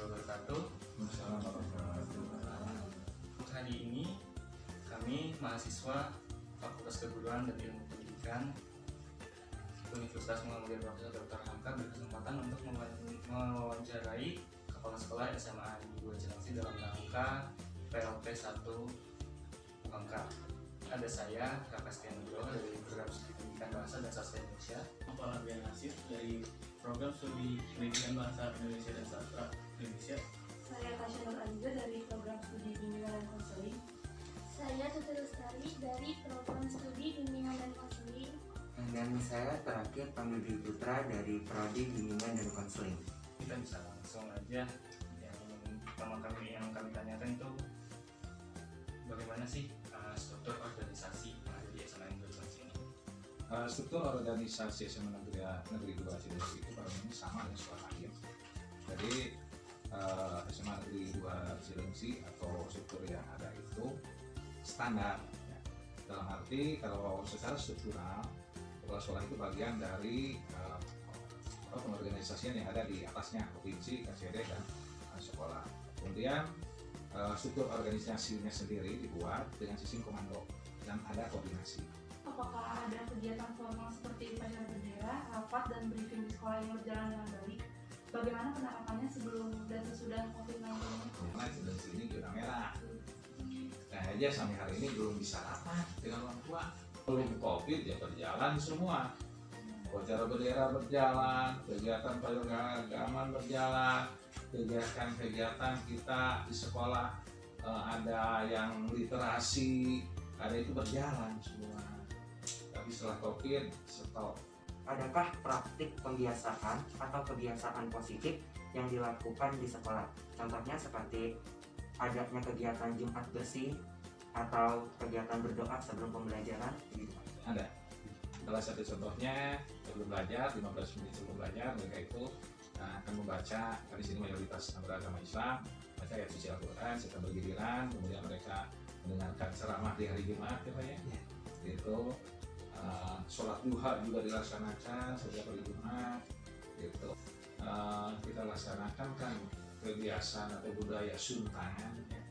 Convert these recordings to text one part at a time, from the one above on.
wabarakatuh. Hari ini kami mahasiswa Fakultas Keguruan dan Ilmu Pendidikan Universitas Muhammadiyah Profesor Dr. Hamka berkesempatan untuk mewawancarai Kepala Sekolah SMA Negeri 2 Cilengsi dalam rangka PLP 1 Hamka. Ada saya, Raka Stian Nugroho dari Program Studi Pendidikan Bahasa dan Sastra Indonesia. Kepala Bian Nasir dari Program Studi Pendidikan Bahasa Indonesia dan Sastra Indonesia. Saya Tasya Nur Aliza dari Program Studi Bimbingan dan Konseling. Saya Tuti Lestari dari Program Studi Bimbingan dan Konseling. Dan saya terakhir Panggil Putra dari Prodi Bimbingan dan Konseling. Kita bisa langsung aja yang pertama yang kami tanyakan itu bagaimana sih struktur organisasi yang ada di SMA Negeri 2 Cilengsi ini? Struktur organisasi SMA Negeri 2 Cilengsi itu pada umumnya sama dengan sekolah lain. Jadi SMA Negeri 2 Cilengsi atau struktur yang ada itu standar. Ya. Dalam arti kalau secara struktural sekolah itu bagian dari pengorganisasian yang ada di atasnya, provinsi, KCD, dan sekolah. Kemudian struktur organisasinya sendiri dibuat dengan sistem komando dan ada koordinasi. Apakah ada kegiatan formal seperti upacara bendera, rapat, dan briefing di sekolah yang berjalan dengan baik? Bagaimana penerapannya sebelum dan sesudah COVID-19? Karena Cilengsi ini zona merah. Nah aja sampai hari ini belum bisa rapat dengan orang tua. Belum COVID ya berjalan semua. Upacara bendera berjalan, kegiatan keagamaan berjalan, kegiatan kita di sekolah ada yang literasi, ada itu berjalan semua. Tapi setelah COVID stop. Adakah praktik pembiasaan atau kebiasaan positif yang dilakukan di sekolah? Contohnya seperti adanya kegiatan Jumat bersih atau kegiatan berdoa sebelum pembelajaran gitu. Ada. Salah satu contohnya sebelum belajar, 15 menit sebelum belajar mereka itu akan membaca, di sini mayoritas beragama Islam, baca ayat suci Al-Quran setelah bergiliran, kemudian mereka mendengarkan ceramah di hari Jumat ya Pak ya. Gitu. Sholat duha juga dilaksanakan setiap hari Jumat gitu. Kita laksanakan kan kebiasaan atau budaya suntangan ya.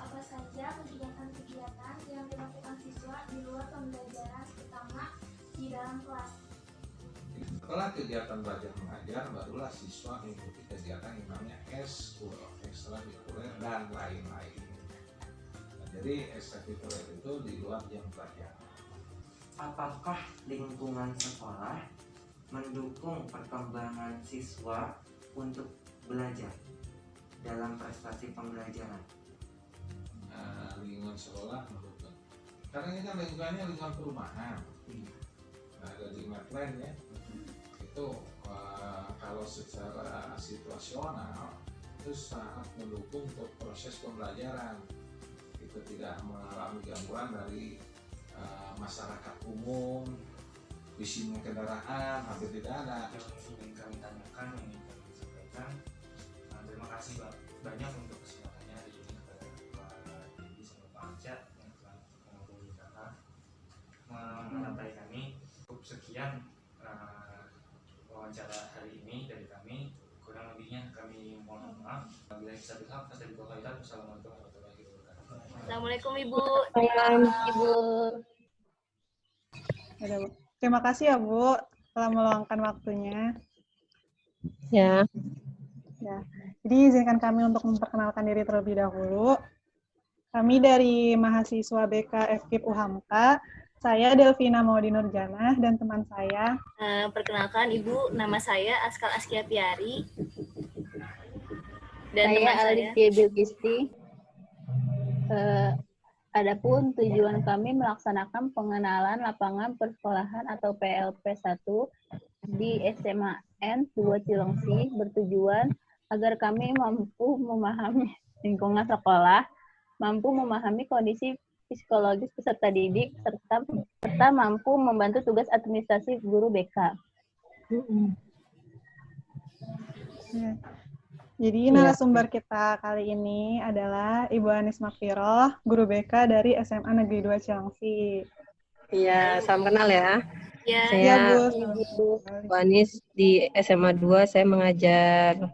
Apa saja kegiatan-kegiatan yang dilakukan siswa di luar pembelajaran, terutama di dalam kelas? Setelah kegiatan belajar mengajar, barulah siswa mengikuti kegiatan yang namanya ekskul, ekstrakurikuler dan lain-lain. Nah, jadi ekstrakurikuler itu di luar jam pelajaran. Apakah lingkungan sekolah mendukung perkembangan siswa untuk belajar dalam prestasi pembelajaran? Lingkungan sekolah mendukung. Karena ini kan lingkungannya lingkungan perumahan. Ada di Medland ya. Itu kalau secara situasional itu sangat mendukung untuk proses pembelajaran. Itu tidak mengalami gangguan dari masyarakat umum, bisingnya kendaraan hampir tidak ada. Yang ingin kami tanyakan, yang ingin kami sampaikan, terima kasih banyak untuk kesempatannya hari ini kepada Pak Dedi sama Pak Anca yang telah menghubungi kakak merantai kami. Cukup sekian wawancara hari ini dari kami, kurang lebihnya kami mohon maaf. Bila bisa bilhaq, Assalamualaikum warahmatullahi wabarakatuh. Assalamualaikum Ibu. Ibu. Terima kasih ya Bu telah meluangkan waktunya. Ya. Jadi izinkan kami untuk memperkenalkan diri terlebih dahulu. Kami dari mahasiswa BK FKIP UHAMKA. Saya Delvina Maudi Nurjanah dan teman saya. Perkenalkan Ibu, nama saya Askal Askia Piari. Dan Saya teman saya Alicia Bilkisti. Adapun tujuan kami melaksanakan pengenalan lapangan persekolahan atau PLP 1 di SMA N 2 Cilengsi bertujuan agar kami mampu memahami lingkungan sekolah, mampu memahami kondisi psikologis peserta didik, serta mampu membantu tugas administrasi guru BK. Jadi narasumber kita kali ini adalah Ibu Anis Makfiroh, guru BK dari SMA Negeri 2 Cilengsi. Iya, salam kenal ya. ya, Saya Bu. Bu Anis di SMA 2, saya mengajar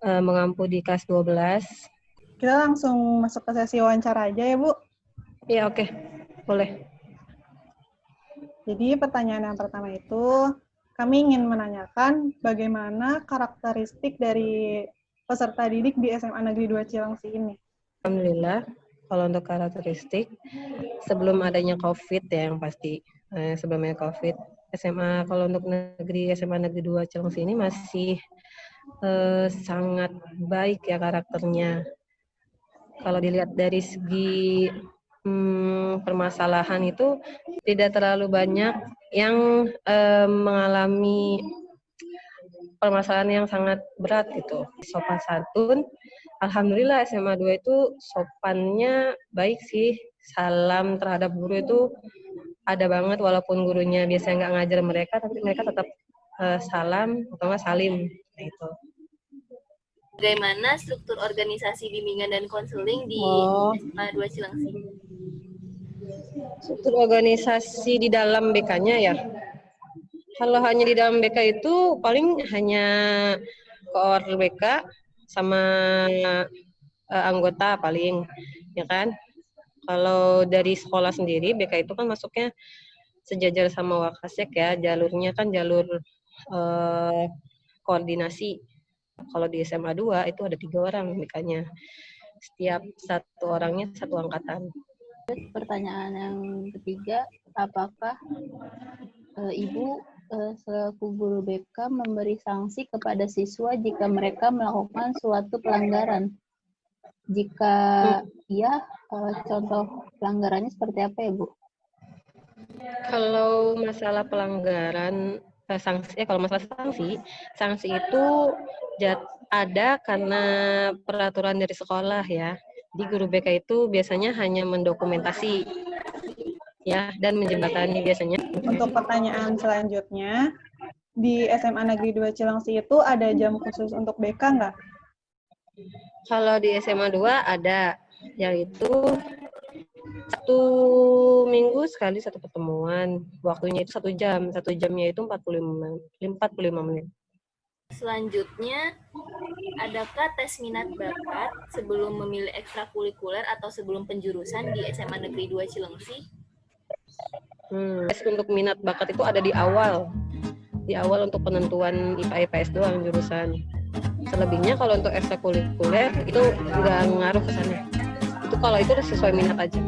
mengampu di kelas 12. Kita langsung masuk ke sesi wawancara aja ya, Bu. Iya, oke. Boleh. Jadi pertanyaan yang pertama itu, kami ingin menanyakan bagaimana karakteristik dari peserta didik di SMA Negeri 2 Cilengsi ini. Alhamdulillah, kalau untuk karakteristik, sebelum adanya COVID ya yang pasti, sebelumnya COVID, kalau untuk SMA Negeri 2 Cilengsi ini masih sangat baik ya karakternya. Kalau dilihat dari segi permasalahan itu tidak terlalu banyak yang mengalami permasalahan yang sangat berat gitu. Sopan santun, alhamdulillah SMA 2 itu sopannya baik sih. Salam terhadap guru itu ada banget walaupun gurunya biasanya nggak ngajar mereka, tapi mereka tetap salam atau nggak salim gitu. Bagaimana struktur organisasi bimbingan dan konseling di SMA 2 Cilengsi? Struktur organisasi di dalam BK-nya ya. Kalau hanya di dalam BK itu paling hanya koor BK sama anggota paling, ya kan? Kalau dari sekolah sendiri, BK itu kan masuknya sejajar sama Wakasek ya, jalurnya kan jalur koordinasi. Kalau di SMA 2 itu ada 3 orang BK-nya. Setiap satu orangnya satu angkatan. Pertanyaan yang ketiga, apakah Ibu selaku guru BK memberi sanksi kepada siswa jika mereka melakukan suatu pelanggaran? Jika iya, contoh pelanggarannya seperti apa ya, Bu? Kalau masalah pelanggaran sanksi, kalau masalah sanksi itu ada karena peraturan dari sekolah ya. Di guru BK itu biasanya hanya mendokumentasi ya dan menjembatani biasanya. Untuk pertanyaan selanjutnya, di SMA Negeri 2 Cilengsi itu ada jam khusus untuk BK nggak? Kalau di SMA 2 ada, yaitu 1 minggu sekali 1 pertemuan. Waktunya itu 1 jam. 1 jamnya itu 45 menit. Selanjutnya, adakah tes minat bakat sebelum memilih ekstrakurikuler atau sebelum penjurusan di SMA Negeri 2 Cilengsi? Tes untuk minat bakat itu ada di awal. Di awal untuk penentuan IPA IPS doang jurusan. Selebihnya kalau untuk ekstrakurikuler itu nggak ngaruh ke sana. Itu kalau itu sesuai minat aja.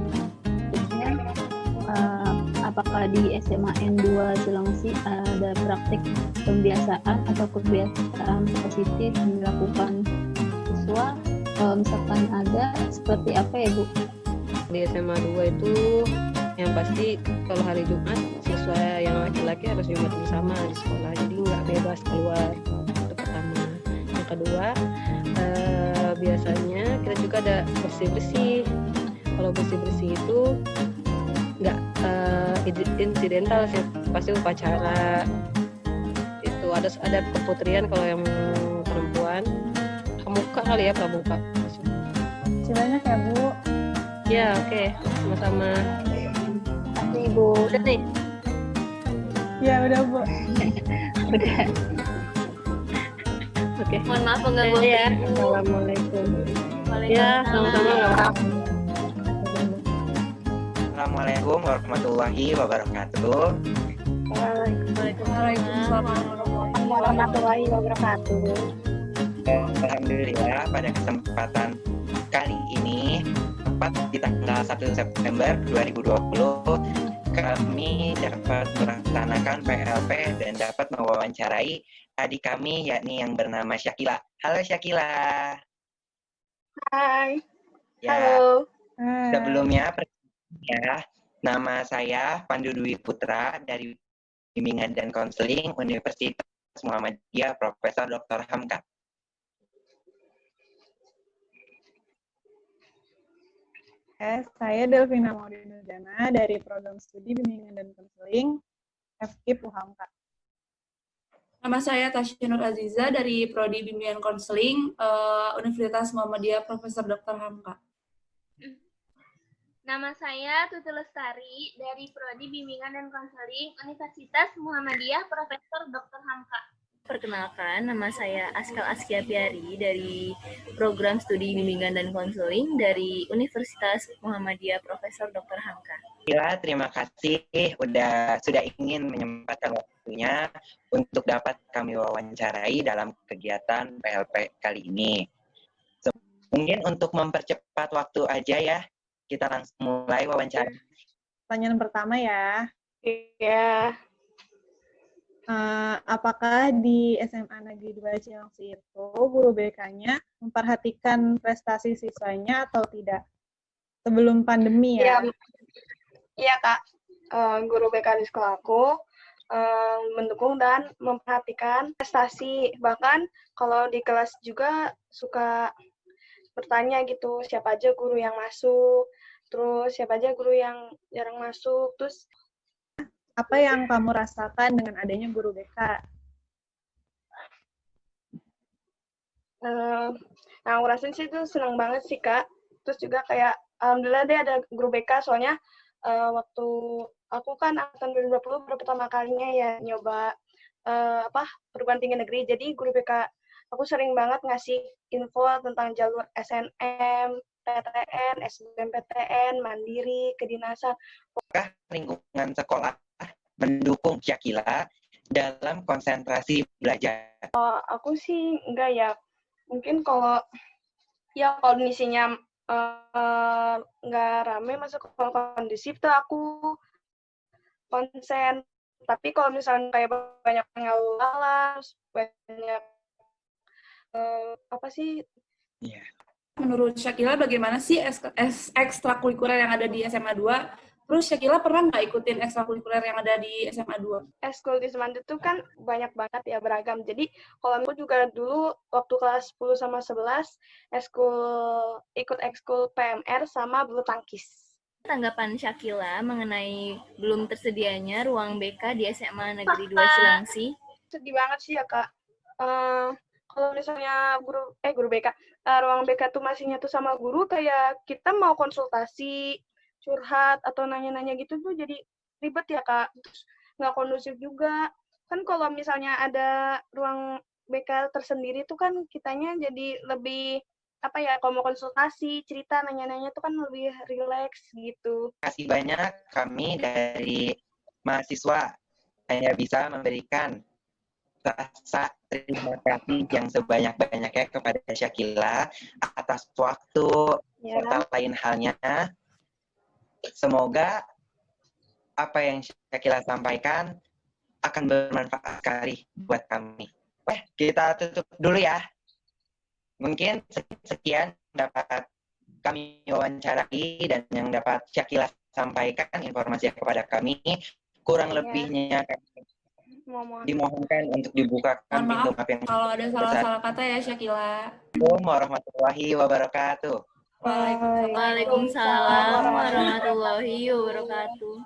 Apakah di SMA N2 Cilengsi ada praktik pembiasaan atau kebiasaan positif yang dilakukan siswa? Misalkan ada, seperti apa ya, Bu? Di SMA 2 itu yang pasti kalau hari Jumat siswa yang laki-laki harus Jumat bersama di sekolah, jadi nggak bebas keluar. Itu pertama. Yang kedua, biasanya kita juga ada bersih-bersih. Kalau bersih-bersih itu nggak insidental sih, pasti upacara. Itu ada keputrian kalau yang perempuan. Pramuka kali ya, pramuka. Masih banyak ya, Bu? Ya, oke. Sama-sama. Kasih, Ibu. Udah nih? Ya, udah, Bu. Udah. Oke. Mohon maaf penggangguan ya. Ibu. Assalamualaikum. Waalaikumsalam. Ya, sama-sama. Assalamualaikum warahmatullahi wabarakatuh. Waalaikumsalam. Warahmatullahi wabarakatuh. Alhamdulillah pada kesempatan kali ini tepat di tanggal 1 September 2020 kami dapat melaksanakan PLP dan dapat mewawancarai adik kami yakni yang bernama Syakila. Halo Syakila. Hai. Ya, Halo. sebelumnya ya, nama saya Pandu Dwi Putra dari Bimbingan dan Konseling Universitas Muhammadiyah Profesor Dr. Hamka. Saya Delvina Maudi Nurjana dari Program Studi Bimbingan dan Konseling FKIP UHAMKA. Nama saya Tasya Nur Aziza dari Prodi Bimbingan Konseling Universitas Muhammadiyah Profesor Dr. Hamka. Nama saya Tutu Lestari dari Prodi Bimbingan dan Konseling Universitas Muhammadiyah Profesor Dr. Hamka. Perkenalkan, nama saya Askal Askia Piari dari Program Studi Bimbingan dan Konseling dari Universitas Muhammadiyah Profesor Dr. Hamka. Terima kasih sudah ingin menyempatkan waktunya untuk dapat kami wawancarai dalam kegiatan PLP kali ini. Mungkin untuk mempercepat waktu aja ya, kita langsung mulai wawancara. Pertanyaan pertama ya. Iya. Apakah di SMA Negeri 2 Cilengsi itu guru BK-nya memperhatikan prestasi siswanya atau tidak? Sebelum pandemi ya? Iya, Kak. Guru BK di sekolah aku mendukung dan memperhatikan prestasi. Bahkan kalau di kelas juga suka bertanya gitu, siapa aja guru yang masuk, terus siapa aja guru yang jarang masuk, terus apa yang kamu rasakan dengan adanya guru BK? Nah, aku rasain sih itu senang banget sih, Kak. Terus juga kayak, alhamdulillah deh ada guru BK, soalnya waktu aku kan angkatan 2020 baru pertama kalinya ya nyoba perguruan tinggi negeri. Jadi guru BK aku sering banget ngasih info tentang jalur SNM, PTN, SBMPTN, Mandiri, kedinasan. Apakah lingkungan sekolah mendukung Syakila dalam konsentrasi belajar? Aku sih enggak ya. Mungkin kalau kondisinya nggak rame, masuk kalau kondusif tuh aku konsen. Tapi kalau misalnya kayak banyak pengawalan, banyak Iya. Menurut Syakila bagaimana sih ekstrakurikuler yang ada di SMA 2? Terus Syakila pernah nggak ikutin ekstrakurikuler yang ada di SMA 2? Ekskul di Semandu tuh kan banyak banget ya, beragam. Jadi kalau aku juga dulu waktu kelas 10 sama 11 ikut ekskul PMR sama bulu tangkis. Tanggapan Syakila mengenai belum tersedianya ruang BK di SMA Negeri 2 Cilengsi? Sedih banget sih ya, Kak. Kalau misalnya guru BK, ruang BK tuh masih nyatu sama guru, kayak kita mau konsultasi, curhat, atau nanya-nanya gitu tuh jadi ribet ya, Kak. Terus nggak kondusif juga. Kan kalau misalnya ada ruang BK tersendiri tuh kan kitanya jadi lebih, kalau mau konsultasi, cerita, nanya-nanya tuh kan lebih rileks gitu. Terima kasih banyak, kami dari mahasiswa hanya bisa memberikan rasa terima kasih yang sebanyak-banyaknya kepada Syakila atas waktu serta lain halnya. Semoga apa yang Syakila sampaikan akan bermanfaat sekali buat kami. Kita tutup dulu ya. Mungkin sekian dapat kami wawancarai dan yang dapat Syakila sampaikan informasi kepada kami. Kurang lebihnya dimohonkan untuk dibukakan pintu maaf yang kalau ada salah-salah kata ya Syakila. Assalamualaikum warahmatullahi wabarakatuh. Waalaikumsalam warahmatullahi wabarakatuh.